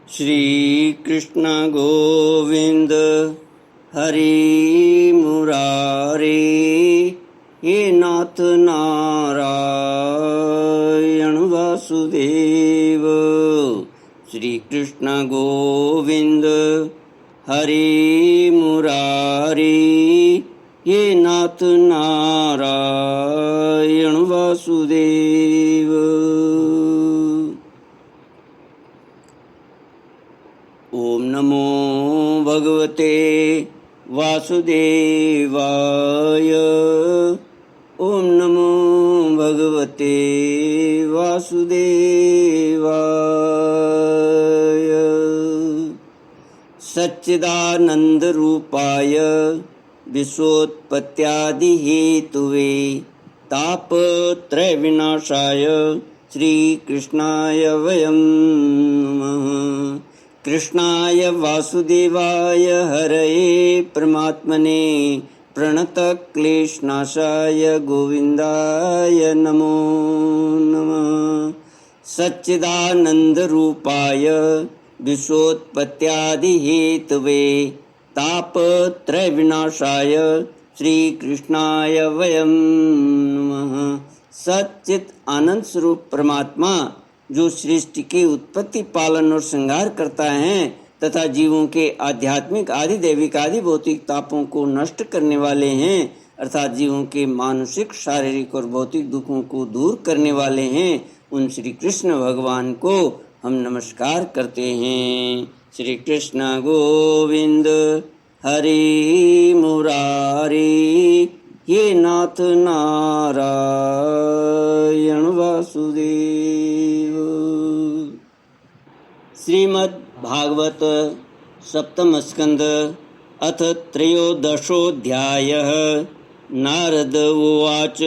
श्री कृष्ण गोविंद हरि मुरारे, हे नाथ नारायण वासुदेव। श्री कृष्ण गोविंद हरि मुरारे, हे नाथ नारायण वासुदेव। ओम नमो भगवते वासुदेवाय। ओम नमो भगवते वासुदेवाय। सच्चिदानंद रूपाय विश्वोत्पत्त्यादि हेतुवे तापत्रय विनाशाय श्री कृष्णाय वयं नमः। कृष्णाय वासुदेवाय हरये परमात्मने प्रणतक्लेशनाशाय गोविन्दाय नमो नमः। सच्चिदानन्दरूपाय विश्वोत्पत्त्यादिहेतवे तापत्रयविनाशाय श्रीकृष्णाय वयं नमः। सच्चित आनंद स्वरूप परमात्मा जो सृष्टि की उत्पत्ति, पालन और श्रृंगार करता है तथा जीवों के आध्यात्मिक आदि दैविक आदि भौतिक तापों को नष्ट करने वाले हैं, अर्थात जीवों के मानसिक शारीरिक और भौतिक दुखों को दूर करने वाले हैं, उन श्री कृष्ण भगवान को हम नमस्कार करते हैं। श्री कृष्ण गोविंद हरि मुरारी, ये नाथ नारायण वासुदेव। श्रीमद् भागवत सप्तम स्कंद अथ त्रयोदशोऽध्यायः। नारद उवाच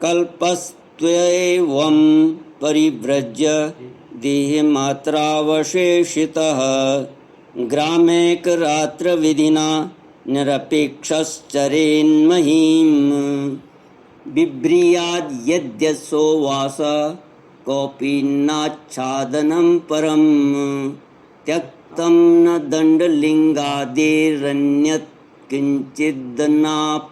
कल्पस्त्वयैवं परिव्रज्य देहमात्रावशेषितः ग्रामेकरात्रविधिना निरपेक्षश्चरेन्महीं बिभ्रीयाद्यद्यसो वास कोऽपि नाच्छादनं परं त्यक्तं न दण्डलिङ्गादेरन्यत् किंचिदनापदी।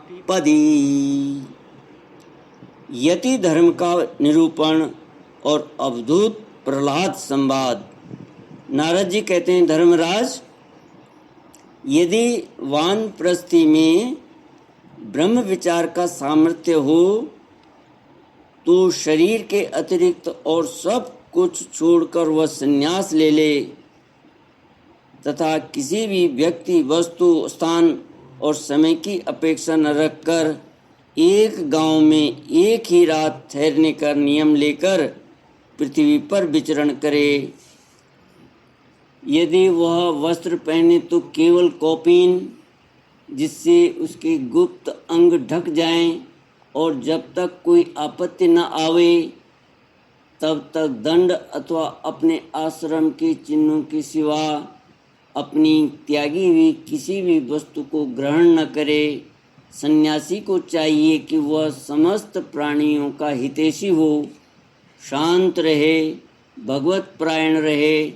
यति धर्म का निरूपण और अवधूत प्रहलाद संवाद। नारद जी कहते हैं, धर्मराज, यदि वानप्रस्थि में ब्रह्म विचार का सामर्थ्य हो तो शरीर के अतिरिक्त और सब कुछ छोड़कर वह संन्यास ले ले तथा किसी भी व्यक्ति, वस्तु, स्थान और समय की अपेक्षा न रखकर एक गांव में एक ही रात ठहरने का नियम लेकर पृथ्वी पर विचरण करे। यदि वह वस्त्र पहने तो केवल कौपीन, जिससे उसके गुप्त अंग ढक जाएं, और जब तक कोई आपत्ति न आवे तब तक दंड अथवा अपने आश्रम के चिन्हों के सिवा अपनी त्यागी हुई किसी भी वस्तु को ग्रहण न करे। सन्यासी को चाहिए कि वह समस्त प्राणियों का हितैषी हो, शांत रहे, भगवत परायण रहे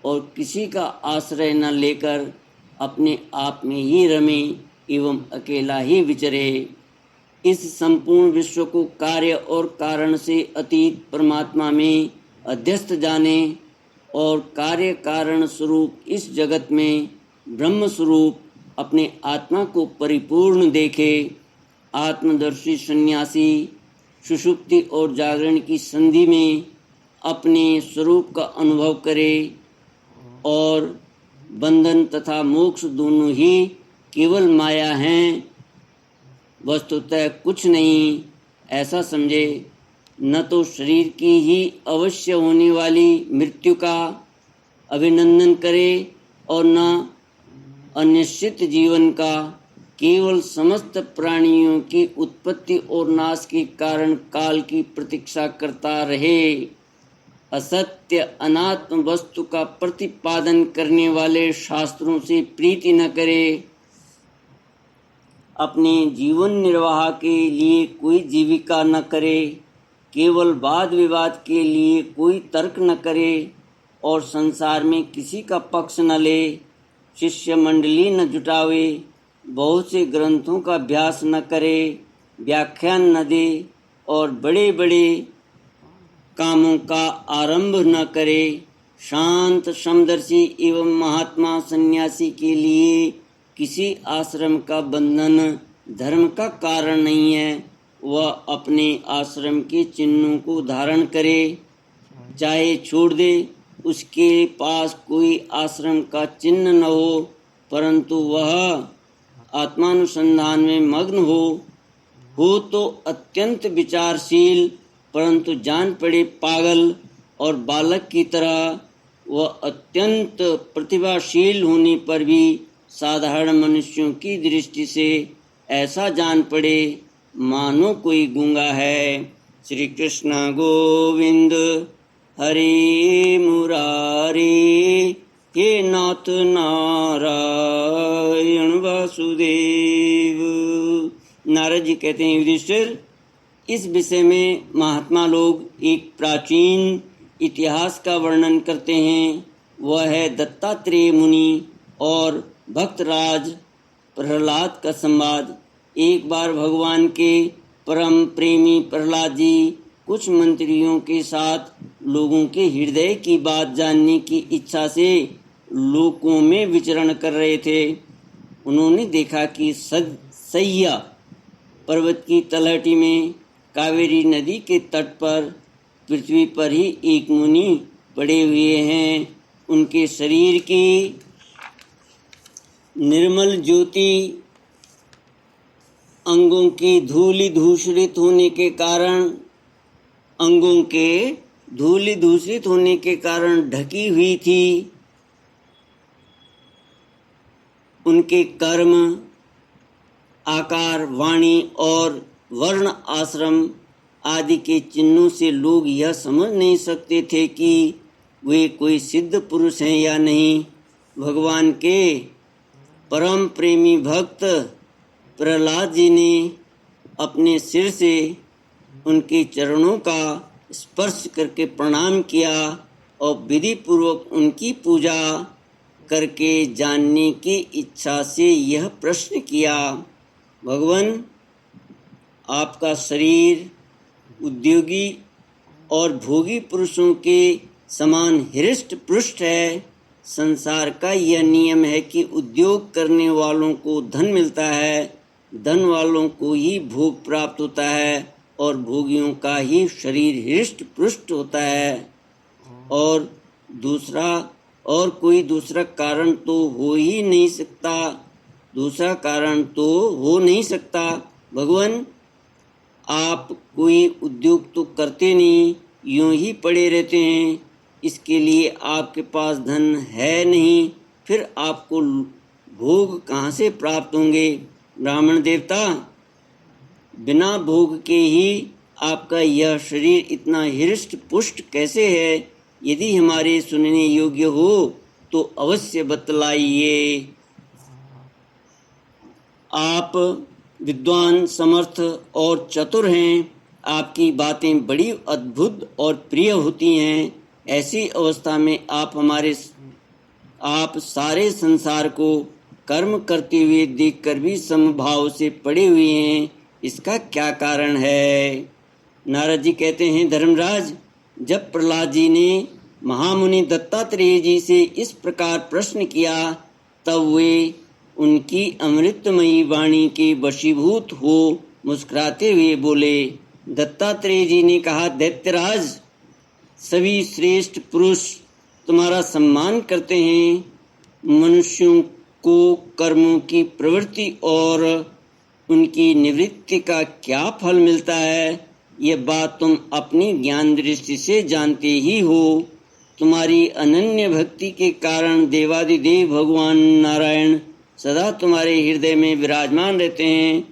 और किसी का आश्रय न लेकर अपने आप में ही रमे एवं अकेला ही विचरे। इस संपूर्ण विश्व को कार्य और कारण से अतीत परमात्मा में अध्यस्त जाने और कार्य कारण स्वरूप इस जगत में ब्रह्म स्वरूप अपने आत्मा को परिपूर्ण देखे। आत्मदर्शी सन्यासी सुषुप्ति और जागरण की संधि में अपने स्वरूप का अनुभव करे और बंधन तथा मोक्ष दोनों ही केवल माया हैं, वस्तुतः कुछ नहीं, ऐसा समझे। न तो शरीर की ही अवश्य होने वाली मृत्यु का अभिनंदन करे और न अनिश्चित जीवन का, केवल समस्त प्राणियों की उत्पत्ति और नाश के कारण काल की प्रतीक्षा करता रहे। असत्य अनात्म वस्तु का प्रतिपादन करने वाले शास्त्रों से प्रीति न करे। अपने जीवन निर्वाह के लिए कोई जीविका न करे, केवल वाद विवाद के लिए कोई तर्क न करे और संसार में किसी का पक्ष न ले, शिष्य मंडली न जुटावे, बहुत से ग्रंथों का अभ्यास न करे, व्याख्यान न दे और बड़े बड़े कामों का आरंभ न करे। शांत समदर्शी एवं महात्मा सन्यासी के लिए किसी आश्रम का बंधन धर्म का कारण नहीं है। वह अपने आश्रम के चिन्हों को धारण करे चाहे छोड़ दे, उसके पास कोई आश्रम का चिन्ह न हो, परंतु वह आत्मानुसंधान में मग्न हो तो अत्यंत विचारशील, परंतु जान पड़े पागल और बालक की तरह। वह अत्यंत प्रतिभाशील होने पर भी साधारण मनुष्यों की दृष्टि से ऐसा जान पड़े मानो कोई गूंगा है। श्री कृष्ण गोविंद हरे मुरारी, हे नाथ नारायण वासुदेव। नारद जी कहते हैं, युधिष्ठिर, इस विषय में महात्मा लोग एक प्राचीन इतिहास का वर्णन करते हैं। वह है दत्तात्रेय मुनि और भक्तराज प्रहलाद का संवाद। एक बार भगवान के परम प्रेमी प्रहलाद जी कुछ मंत्रियों के साथ लोगों के हृदय की बात जानने की इच्छा से लोकों में विचरण कर रहे थे। उन्होंने देखा कि सह्या पर्वत की तलहटी में कावेरी नदी के तट पर पृथ्वी पर ही एक मुनि पड़े हुए हैं। उनके शरीर की निर्मल ज्योति अंगों की धूलि दूषित होने के कारण ढकी हुई थी। उनके कर्म, आकार, वाणी और वर्ण, आश्रम आदि के चिन्हों से लोग यह समझ नहीं सकते थे कि वे कोई सिद्ध पुरुष हैं या नहीं। भगवान के परम प्रेमी भक्त प्रहलाद जी ने अपने सिर से उनके चरणों का स्पर्श करके प्रणाम किया और विधि पूर्वक उनकी पूजा करके जानने की इच्छा से यह प्रश्न किया, भगवान, आपका शरीर उद्योगी और भोगी पुरुषों के समान हृष्ट पुष्ट है। संसार का यह नियम है कि उद्योग करने वालों को धन मिलता है, धन वालों को ही भोग प्राप्त होता है और भोगियों का ही शरीर हृष्ट पुष्ट होता है। और कोई दूसरा कारण तो हो नहीं सकता। भगवान, आप कोई उद्योग तो करते नहीं, यूं ही पड़े रहते हैं। इसके लिए आपके पास धन है नहीं, फिर आपको भोग कहाँ से प्राप्त होंगे? ब्राह्मण देवता, बिना भोग के ही आपका यह शरीर इतना हृष्ट पुष्ट कैसे है? यदि हमारे सुनने योग्य हो तो अवश्य बतलाइए। आप विद्वान, समर्थ और चतुर हैं। आपकी बातें बड़ी अद्भुत और प्रिय होती हैं। ऐसी अवस्था में आप सारे संसार को कर्म करते हुए देखकर भी समभाव से पड़े हुए हैं। इसका क्या कारण है? नारद जी कहते हैं, धर्मराज, जब प्रहलाद जी ने महामुनि दत्तात्रेय जी से इस प्रकार प्रश्न किया, तब वे उनकी अमृतमयी वाणी के वशीभूत हो मुस्कुराते हुए बोले। दत्तात्रेय जी ने कहा, दैत्यराज, सभी श्रेष्ठ पुरुष तुम्हारा सम्मान करते हैं। मनुष्यों को कर्मों की प्रवृत्ति और उनकी निवृत्ति का क्या फल मिलता है, यह बात तुम अपनी ज्ञान दृष्टि से जानते ही हो। तुम्हारी अनन्य भक्ति के कारण देवादिदेव भगवान नारायण सदा तुम्हारे हृदय में विराजमान रहते हैं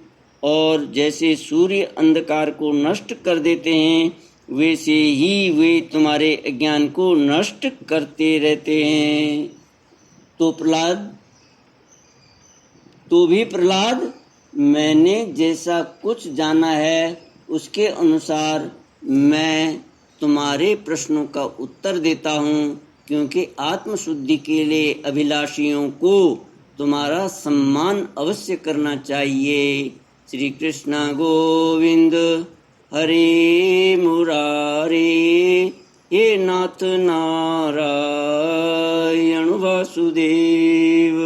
और जैसे सूर्य अंधकार को नष्ट कर देते हैं, वैसे ही वे तुम्हारे अज्ञान को नष्ट करते रहते हैं। तो भी प्रहलाद, मैंने जैसा कुछ जाना है उसके अनुसार मैं तुम्हारे प्रश्नों का उत्तर देता हूँ। क्योंकि आत्मशुद्धि के लिए अभिलाषियों को तुम्हारा सम्मान अवश्य करना चाहिए। श्री कृष्ण गोविंद हरे मुरारे, हे नाथ नारायण वासुदेव।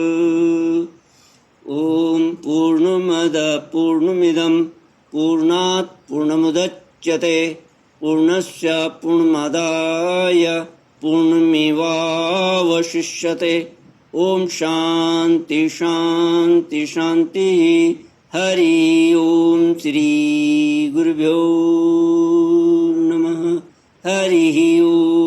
ओम पूर्णमद पूर्णमिदं पूर्णात् पूर्णमुदच्यते पूर्णस्य पूर्णमादाय पूर्णमेवावशिष्यते। ओम शांति शांति शांति। हरि ओम श्री गुरुभ्यो नमः। हरि ओम।